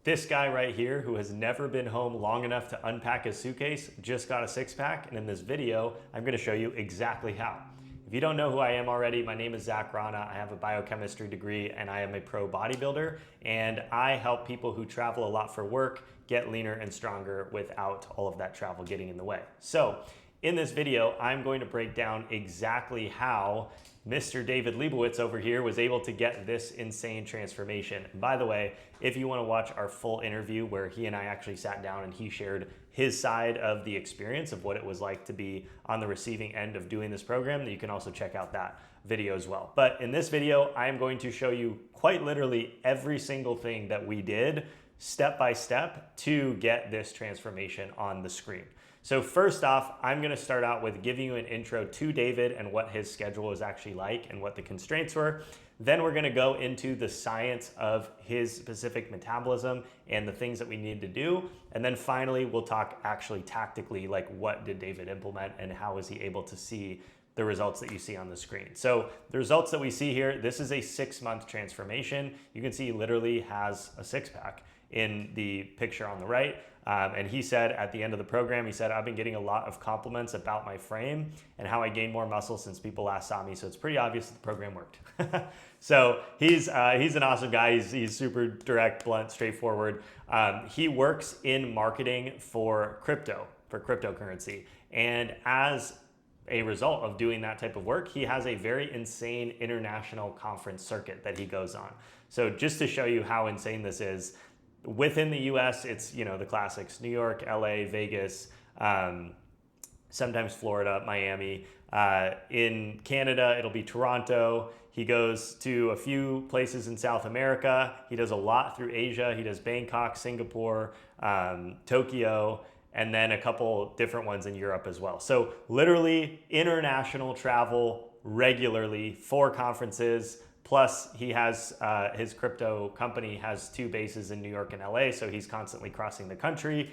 This guy right here, who has never been home long enough to unpack his suitcase, just got a six-pack, and in this video, I'm gonna show you exactly how. If you don't know who I am already, my name is Zach Rana. I have a biochemistry degree and I am a pro bodybuilder, and I help people who travel a lot for work get leaner and stronger without all of that travel getting in the way. So in this video, I'm going to break down exactly how Mr. David Leibowitz over here was able to get this insane transformation. And by the way, if you want to watch our full interview where he and I actually sat down and he shared his side of the experience of what it was like to be on the receiving end of doing this program, then you can also check out that video as well. But in this video, I am going to show you quite literally every single thing that we did step by step to get this transformation on the screen. So first off, I'm going to start out with giving you an intro to David and what his schedule was actually like and what the constraints were. Then we're going to go into the science of his specific metabolism and the things that we need to do. And then finally, we'll talk actually tactically, like what did David implement and how was he able to see the results that you see on the screen. So the results that we see here, this is a 6-month transformation. You can see he literally has a six-pack in the picture on the right. And he said at the end of the program, he said, I've been getting a lot of compliments about my frame and how I gained more muscle since people last saw me. So it's pretty obvious that the program worked. So he's an awesome guy. He's super direct, blunt, straightforward. He works in marketing for cryptocurrency. And as a result of doing that type of work, he has a very insane international conference circuit that he goes on. So just to show you how insane this is, within the US, it's, you know, the classics: New York, LA, Vegas, sometimes Florida, Miami. In Canada, it'll be Toronto. He goes to a few places in South America. He does a lot through Asia. He does Bangkok, Singapore, Tokyo, and then a couple different ones in Europe as well. So literally international travel regularly for conferences. Plus, he has his crypto company has 2 bases in New York and LA, so he's constantly crossing the country.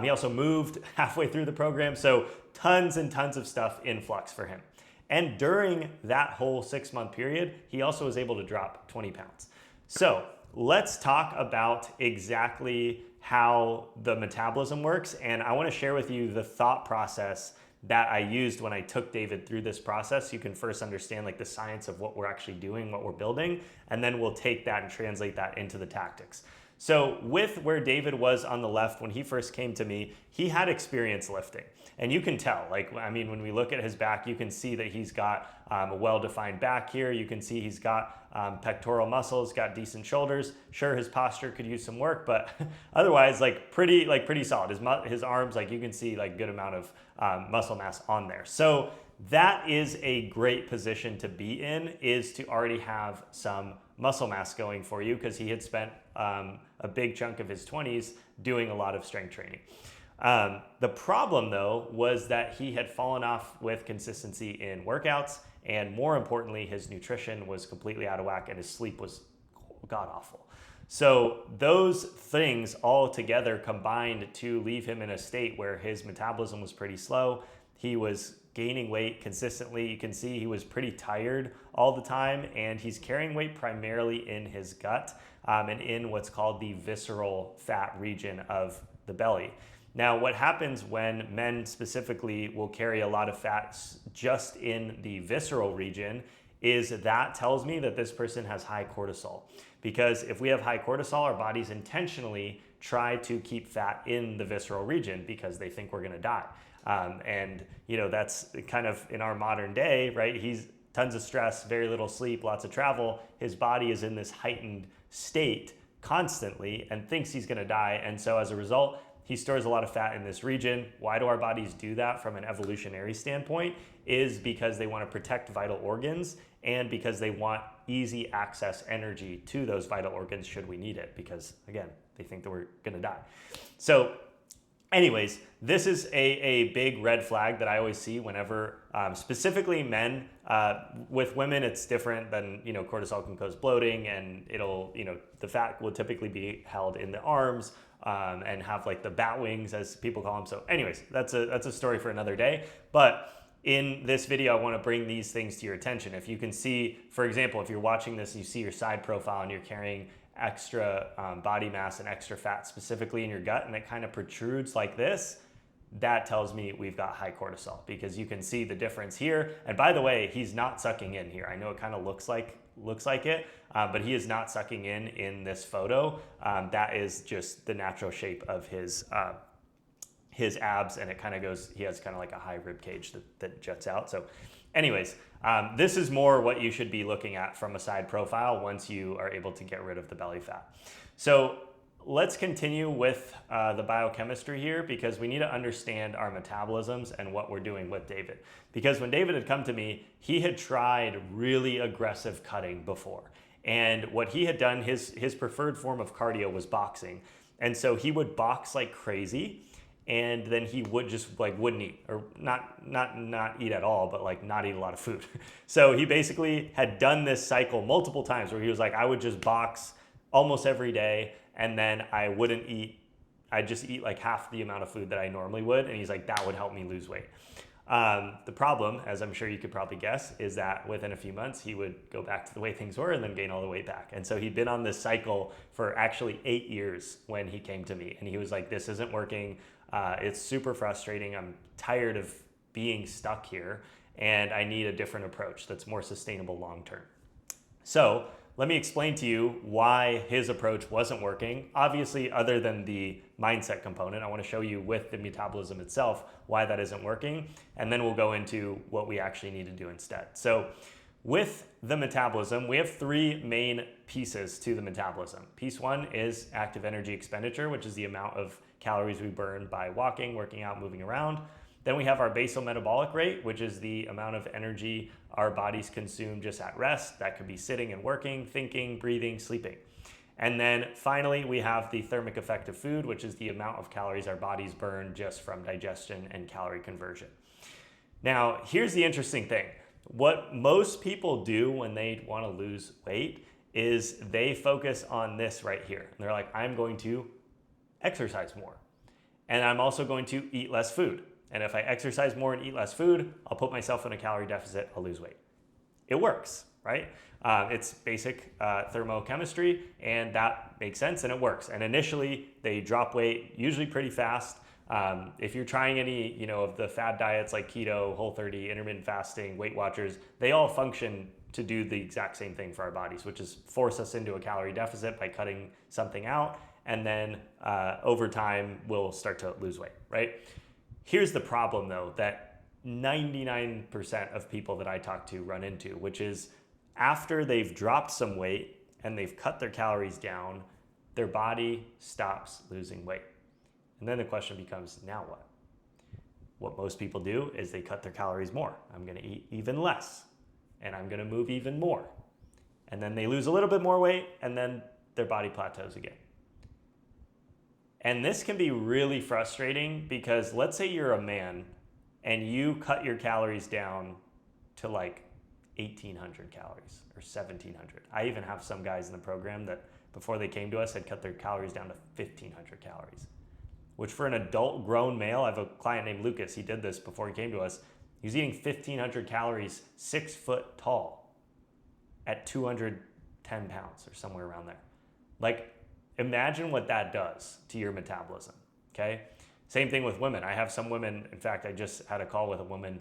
He also moved halfway through the program, so tons and tons of stuff in flux for him. And during that whole 6-month period, he also was able to drop 20 pounds. So let's talk about exactly how the metabolism works, and I want to share with you the thought process that I used when I took David through this process. You can first understand like the science of what we're actually doing, what we're building, and then we'll take that and translate that into the tactics. So with where David was on the left, when he first came to me, he had experience lifting. And you can tell, like, I mean, when we look at his back, you can see that he's got a well-defined back here. You can see he's got pectoral muscles, got decent shoulders. Sure, his posture could use some work, but otherwise, like pretty solid. His arms, like you can see, like good amount of muscle mass on there. So that is a great position to be in, is to already have some muscle mass going for you, because he had spent a big chunk of his 20s doing a lot of strength training. The problem though was that he had fallen off with consistency in workouts, and more importantly, his nutrition was completely out of whack and his sleep was god awful. So those things all together combined to leave him in a state where his metabolism was pretty slow. He was gaining weight consistently. You can see he was pretty tired all the time, and he's carrying weight primarily in his gut and in what's called the visceral fat region of the belly. Now, what happens when men specifically will carry a lot of fats just in the visceral region is that tells me that this person has high cortisol. Because if we have high cortisol, our bodies intentionally try to keep fat in the visceral region because they think we're gonna die. And you know, that's kind of in our modern day, right? He's tons of stress, very little sleep, lots of travel. His body is in this heightened state constantly and thinks he's gonna die. And so as a result, he stores a lot of fat in this region. Why do our bodies do that from an evolutionary standpoint? Is because they want to protect vital organs and because they want easy access energy to those vital organs should we need it, because again, they think that we're gonna die. So anyways, this is a big red flag that I always see whenever, specifically men. With women, it's different than, you know, cortisol can cause bloating, and it'll, you know, the fat will typically be held in the arms and have like the bat wings, as people call them. So anyways, that's a story for another day. But in this video, I want to bring these things to your attention. If you can see, for example, if you're watching this, you see your side profile and you're carrying extra body mass and extra fat specifically in your gut, and it kind of protrudes like this, that tells me we've got high cortisol, because you can see the difference here. And by the way, he's not sucking in here. I know it kind of looks like it, but he is not sucking in this photo. That is just the natural shape of his abs, and it kind of goes, he has kind of like a high rib cage that juts out. So anyways, this is more what you should be looking at from a side profile once you are able to get rid of the belly fat. So let's continue with the biochemistry here, because we need to understand our metabolisms and what we're doing with David. Because when David had come to me, he had tried really aggressive cutting before. And what he had done, his preferred form of cardio was boxing. And so he would box like crazy, and then he would just like wouldn't eat, or not eat at all, but like not eat a lot of food. So he basically had done this cycle multiple times where he was like, I would just box almost every day, and then I wouldn't eat. I'd just eat like half the amount of food that I normally would. And he's like, that would help me lose weight. The problem, as I'm sure you could probably guess, is that within a few months, he would go back to the way things were and then gain all the weight back. And so he'd been on this cycle for actually 8 years when he came to me. And he was like, this isn't working. It's super frustrating. I'm tired of being stuck here, and I need a different approach that's more sustainable long-term. So let me explain to you why his approach wasn't working. Obviously, other than the mindset component, I want to show you with the metabolism itself why that isn't working, and then we'll go into what we actually need to do instead. So with the metabolism, we have 3 main pieces to the metabolism. Piece 1 is active energy expenditure, which is the amount of calories we burn by walking, working out, moving around. Then we have our basal metabolic rate, which is the amount of energy our bodies consume just at rest. That could be sitting and working, thinking, breathing, sleeping. And then finally, we have the thermic effect of food, which is the amount of calories our bodies burn just from digestion and calorie conversion. Now, here's the interesting thing. What most people do when they want to lose weight is they focus on this right here. And they're like, I'm going to exercise more, and I'm also going to eat less food. And if I exercise more and eat less food, I'll put myself in a calorie deficit, I'll lose weight. It works, right? It's basic thermochemistry, and that makes sense, and it works. And initially, they drop weight usually pretty fast. If you're trying any, of the fad diets like keto, Whole30, intermittent fasting, Weight Watchers, they all function to do the exact same thing for our bodies, which is force us into a calorie deficit by cutting something out, and then over time, we'll start to lose weight, right? Here's the problem though, that 99% of people that I talk to run into, which is after they've dropped some weight and they've cut their calories down, their body stops losing weight. And then the question becomes, now what? What most people do is they cut their calories more. I'm gonna eat even less, and I'm gonna move even more. And then they lose a little bit more weight, and then their body plateaus again. And this can be really frustrating, because let's say you're a man and you cut your calories down to like 1,800 calories or 1,700. I even have some guys in the program that before they came to us had cut their calories down to 1,500 calories, which for an adult grown male, I have a client named Lucas, he did this before he came to us. He was eating 1,500 calories, 6 foot tall, at 210 pounds or somewhere around there. Like, imagine what that does to your metabolism, okay? Same thing with women. I have some women, in fact, I just had a call with a woman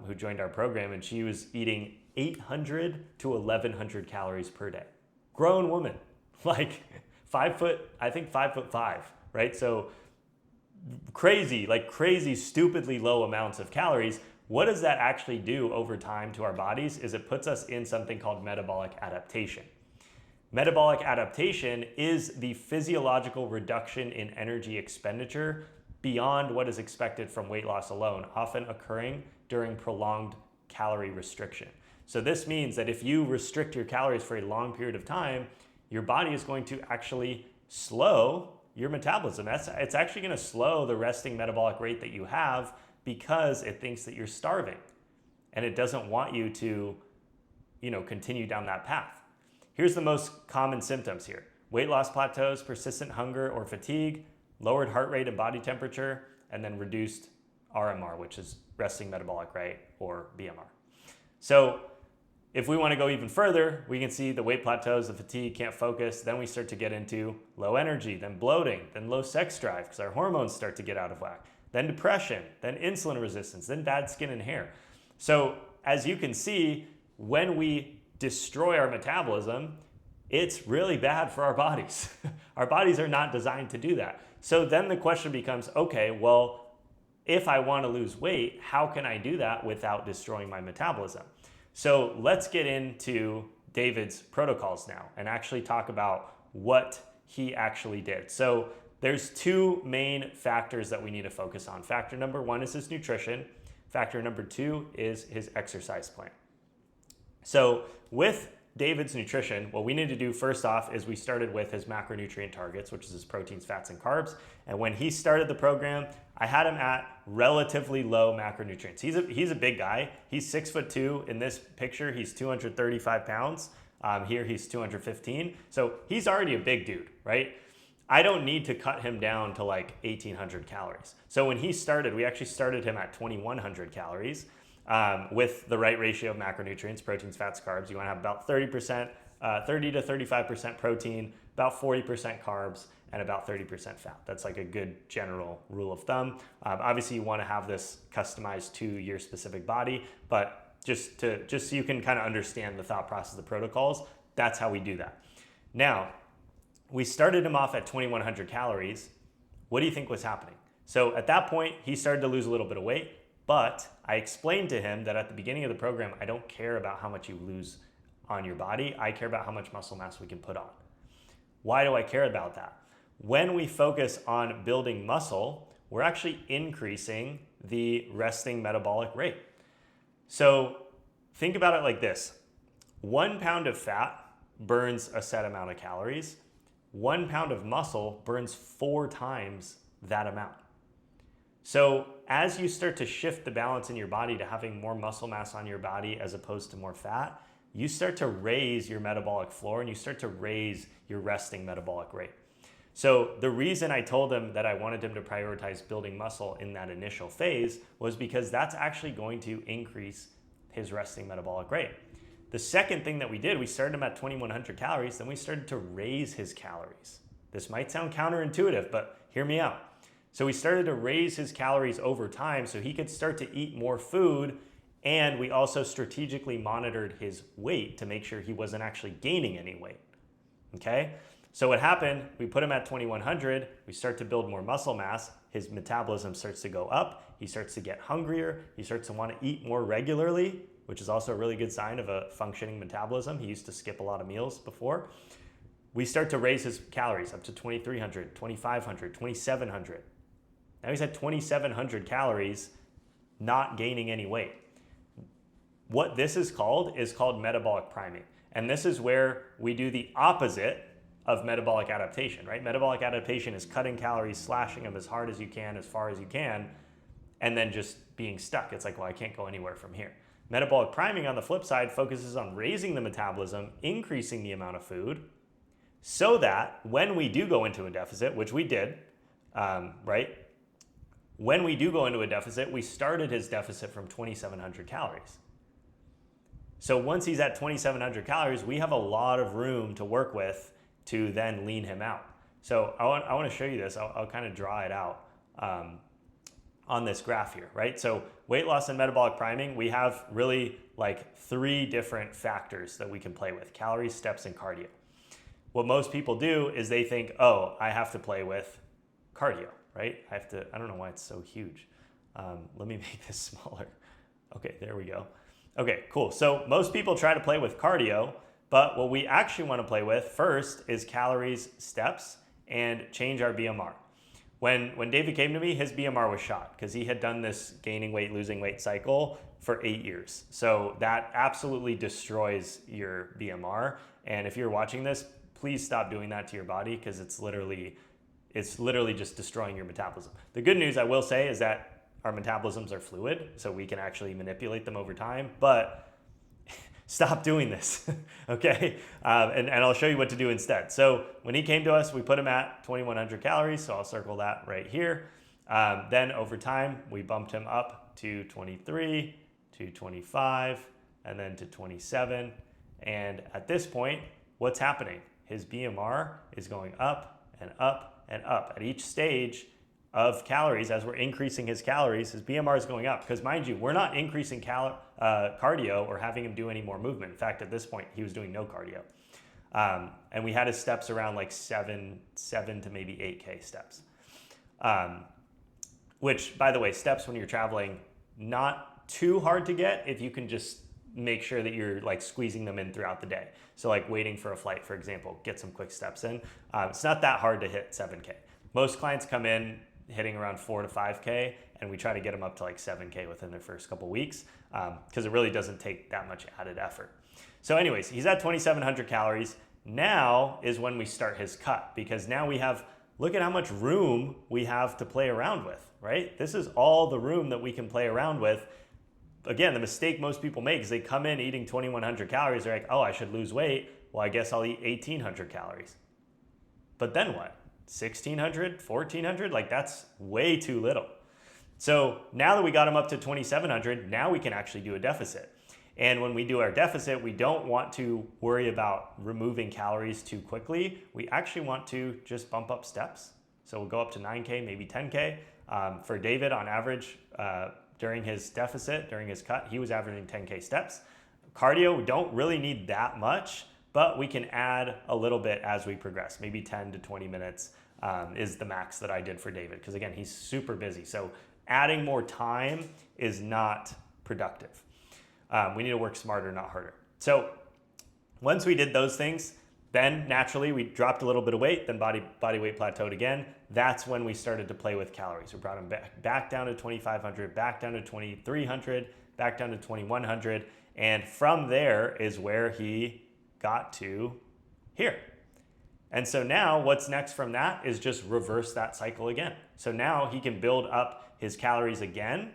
who joined our program, and she was eating 800 to 1,100 calories per day. Grown woman, like 5 foot, I think 5'5", right? So crazy, stupidly low amounts of calories. What does that actually do over time to our bodies is it puts us in something called metabolic adaptation. Metabolic adaptation is the physiological reduction in energy expenditure beyond what is expected from weight loss alone, often occurring during prolonged calorie restriction. So this means that if you restrict your calories for a long period of time, your body is going to actually slow your metabolism. It's actually going to slow the resting metabolic rate that you have, because it thinks that you're starving and it doesn't want you to, continue down that path. Here's the most common symptoms here: weight loss plateaus, persistent hunger or fatigue, lowered heart rate and body temperature, and then reduced RMR, which is resting metabolic rate, or BMR. So If we want to go even further, we can see the weight plateaus, the fatigue, can't focus. Then we start to get into low energy, then bloating, then low sex drive because our hormones start to get out of whack, then depression, then insulin resistance, then bad skin and hair. So as you can see, when we destroy our metabolism, it's really bad for our bodies. Our bodies are not designed to do that. So then the question becomes, okay, well, if I want to lose weight, how can I do that without destroying my metabolism? So let's get into David's protocols now and actually talk about what he actually did. So there's two main factors that we need to focus on. Factor number one is his nutrition. Factor number two is his exercise plan. So with David's nutrition, what we need to do first off is we started with his macronutrient targets, which is his proteins, fats, and carbs. And when he started the program, I had him at relatively low macronutrients. He's a big guy. He's 6'2". In this picture, he's 235 pounds. Here he's 215. So he's already a big dude, right? I don't need to cut him down to like 1,800 calories. So when he started, we actually started him at 2,100 calories. With the right ratio of macronutrients, proteins, fats, carbs. You want to have about 30 to 35% protein, about 40% carbs, and about 30% fat. That's like a good general rule of thumb. Obviously, you want to have this customized to your specific body, but just so you can kind of understand the thought process, the protocols, that's how we do that. Now, we started him off at 2,100 calories. What do you think was happening? So at that point, he started to lose a little bit of weight. But I explained to him that at the beginning of the program, I don't care about how much you lose on your body. I care about how much muscle mass we can put on. Why do I care about that? When we focus on building muscle, we're actually increasing the resting metabolic rate. So think about it like this. 1 pound of fat burns a set amount of calories. 1 pound of muscle burns 4 times that amount. So as you start to shift the balance in your body to having more muscle mass on your body as opposed to more fat, you start to raise your metabolic floor and you start to raise your resting metabolic rate. So the reason I told him that I wanted him to prioritize building muscle in that initial phase was because that's actually going to increase his resting metabolic rate. The second thing that we did, we started him at 2,100 calories, then we started to raise his calories. This might sound counterintuitive, but hear me out. So we started to raise his calories over time so he could start to eat more food, and we also strategically monitored his weight to make sure he wasn't actually gaining any weight, okay? So what happened, we put him at 2,100, we start to build more muscle mass, his metabolism starts to go up, he starts to get hungrier, he starts to want to eat more regularly, which is also a really good sign of a functioning metabolism. He used to skip a lot of meals before. We start to raise his calories up to 2,300, 2,500, 2,700. Now he's at 2,700 calories, not gaining any weight. What this is called metabolic priming. And this is where we do the opposite of metabolic adaptation, right? Metabolic adaptation is cutting calories, slashing them as hard as you can, as far as you can, and then just being stuck. It's like, well, I can't go anywhere from here. Metabolic priming, on the flip side, focuses on raising the metabolism, increasing the amount of food, so that when we do go into a deficit, which we did, right? When we do go into a deficit, we started his deficit from 2,700 calories. So once he's at 2,700 calories, we have a lot of room to work with to then lean him out. So I want to show you this. I'll kind of draw it out on this graph here, right? So weight loss and metabolic priming, we have really like 3 different factors that we can play with: calories, steps, and cardio. What most people do is they think, oh, I have to play with cardio, right? I don't know why it's so huge. Let me make this smaller. Okay, there we go. Okay, cool. So most people try to play with cardio, but what we actually want to play with first is calories, steps, and change our BMR. When David came to me, his BMR was shot because he had done this gaining weight, losing weight cycle for 8 years. So that absolutely destroys your BMR. And if you're watching this, please stop doing that to your body because it's literally just destroying your metabolism. The good news I will say is that our metabolisms are fluid, so we can actually manipulate them over time, but stop doing this, okay? And I'll show you what to do instead. So when he came to us, we put him at 2,100 calories, so I'll circle that right here. Then over time, we bumped him up to 23, to 25, and then to 27. And at this point, what's happening? His BMR is going up and up and up. At each stage of calories, as we're increasing his calories, his BMR is going up. Because mind you, we're not increasing cardio or having him do any more movement. In fact, at this point, he was doing no cardio. And we had his steps around like 7 to maybe 8K steps. Which, by the way, steps when you're traveling, not too hard to get if you can just make sure that you're like squeezing them in throughout the day. So like waiting for a flight, for example, get some quick steps in. It's not that hard to hit 7K. Most clients come in hitting around 4 to 5K, and we try to get them up to like 7K within their first couple weeks because it really doesn't take that much added effort. So anyways, he's at 2,700 calories. Now is when we start his cut, because now we have, look at how much room we have to play around with, right? This is all the room that we can play around with. Again, the mistake most people make is they come in eating 2,100 calories. They're like, oh, I should lose weight. Well, I guess I'll eat 1,800 calories. But then what? 1,600, 1,400? Like that's way too little. So now that we got him up to 2,700, now we can actually do a deficit. And when we do our deficit, we don't want to worry about removing calories too quickly. We actually want to just bump up steps. So we'll go up to 9K, maybe 10K. For David, on average, during his deficit, during his cut, he was averaging 10K steps. Cardio, we don't really need that much, but we can add a little bit as we progress. Maybe 10 to 20 minutes is the max that I did for David, because again, he's super busy. So adding more time is not productive. We need to work smarter, not harder. So once we did those things, then naturally we dropped a little bit of weight, then body weight plateaued again. That's when we started to play with calories. We brought him back down to 2,500, back down to 2,300, back down to 2,100. And from there is where he got to here. And so now what's next from that is just reverse that cycle again. So now he can build up his calories again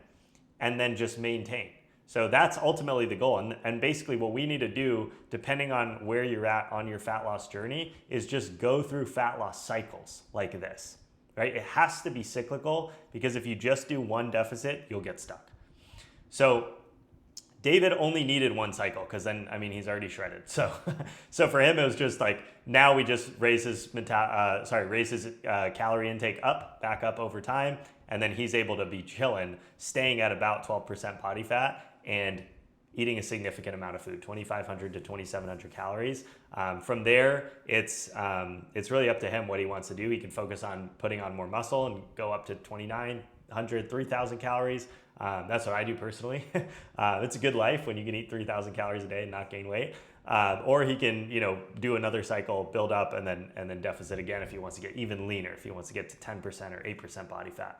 and then just maintain. So that's ultimately the goal. And basically what we need to do, depending on where you're at on your fat loss journey, is just go through fat loss cycles like this, right? It has to be cyclical, because if you just do one deficit, you'll get stuck. So David only needed one cycle, because then, I mean, he's already shredded. So for him, it was just like, now we just raise his calorie intake back up over time. And then he's able to be chilling, staying at about 12% body fat and eating a significant amount of food, 2,500 to 2,700 calories. From there, it's really up to him what he wants to do. He can focus on putting on more muscle and go up to 2,900, 3,000 calories. That's what I do personally. It's a good life when you can eat 3,000 calories a day and not gain weight. Or he can, do another cycle, build up, and then deficit again if he wants to get even leaner, if he wants to get to 10% or 8% body fat.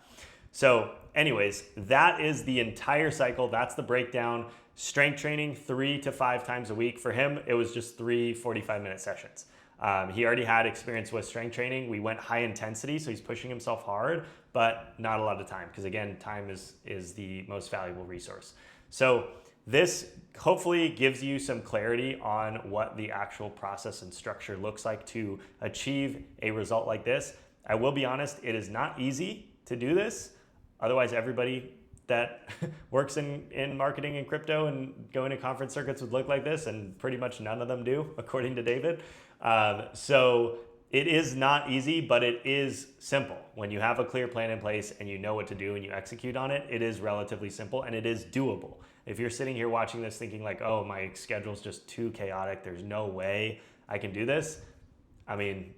So anyways, that is the entire cycle. That's the breakdown. Strength training 3 to 5 times a week. For him, it was just 3 45-minute sessions. He already had experience with strength training. We went high intensity, so he's pushing himself hard, but not a lot of time, because again, time is the most valuable resource. So this hopefully gives you some clarity on what the actual process and structure looks like to achieve a result like this. I will be honest, it is not easy to do this. Otherwise, everybody that works in marketing and crypto and going to conference circuits would look like this, and pretty much none of them do, according to David. So it is not easy, but it is simple. When you have a clear plan in place and you know what to do and you execute on it, it is relatively simple and it is doable. If you're sitting here watching this thinking like, oh, my schedule's just too chaotic, there's no way I can do this, I mean,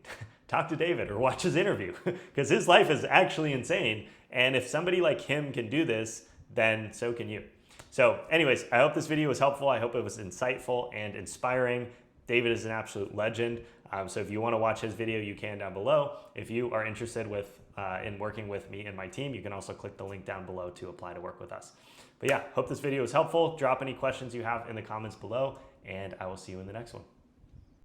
talk to David or watch his interview, because his life is actually insane. And if somebody like him can do this, then so can you. So anyways, I hope this video was helpful. I hope it was insightful and inspiring. David is an absolute legend. So if you want to watch his video, you can down below. If you are interested in working with me and my team, you can also click the link down below to apply to work with us. But yeah, hope this video was helpful. Drop any questions you have in the comments below, and I will see you in the next one.